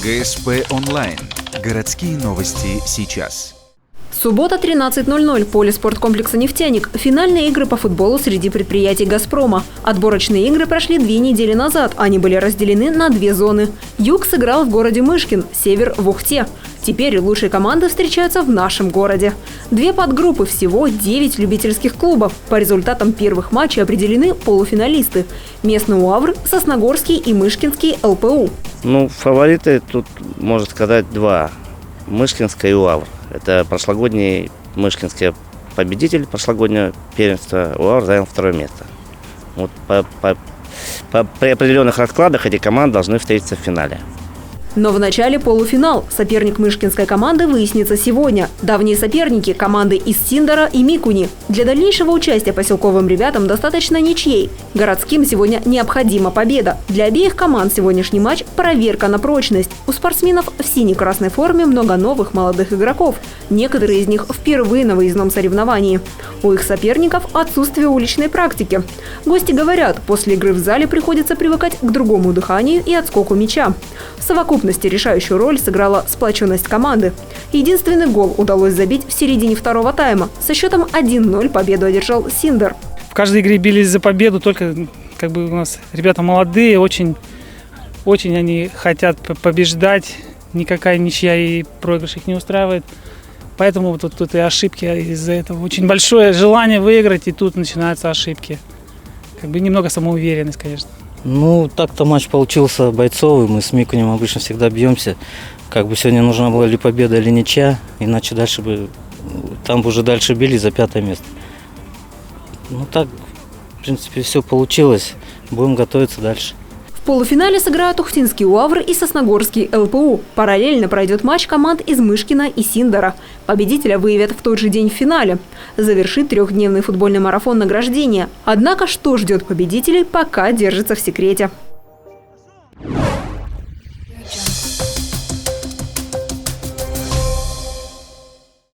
ГСП онлайн. Городские новости сейчас. Суббота, 13:00. Поле спорткомплекса «Нефтяник». Финальные игры по футболу среди предприятий «Газпрома». Отборочные игры прошли 2 недели назад. Они были разделены на 2 зоны. Юг сыграл в городе Мышкин, север – в Ухте. Теперь лучшие команды встречаются в нашем городе. 2 подгруппы, всего 9 любительских клубов. По результатам первых матчей определены полуфиналисты. Местный УАВР, Сосногорский и Мышкинский ЛПУ. Фавориты тут, можно сказать, 2. Мышкинская и УАВР. Это прошлогодний Мышкинский победитель прошлогоднего первенства, УАВР занял 2 место. При определенных раскладах эти команды должны встретиться в финале. Но в начале полуфинал. Соперник мышкинской команды выяснится сегодня. Давние соперники – команды из Синдара и Микуни. Для дальнейшего участия поселковым ребятам достаточно ничьей. Городским сегодня необходима победа. Для обеих команд сегодняшний матч – проверка на прочность. У спортсменов в сине-красной форме много новых молодых игроков. Некоторые из них впервые на выездном соревновании. У их соперников отсутствие уличной практики. Гости говорят, после игры в зале приходится привыкать к другому дыханию и отскоку мяча. В совокупности решающую роль сыграла сплоченность команды. Единственный гол удалось забить в середине второго тайма. Со счетом 1-0 победу одержал Синдар. В каждой игре бились за победу, только у нас ребята молодые, очень они хотят побеждать. Никакая ничья и проигрыш их не устраивает. Поэтому тут и ошибки из-за этого. Очень большое желание выиграть, и тут начинаются ошибки. Немного самоуверенность, конечно. Так-то матч получился бойцовый. Мы с Микунем обычно всегда бьемся. Сегодня нужна была или победа, или ничья. Иначе дальше там бы уже дальше били за 5 место. Так, в принципе, все получилось. Будем готовиться дальше. В полуфинале сыграют Ухтинский УАВР и Сосногорский ЛПУ. Параллельно пройдет матч команд из Мышкина и Синдара. Победителя выявят в тот же день в финале. Завершит 3-дневный футбольный марафон награждения. Однако, что ждет победителей, пока держится в секрете.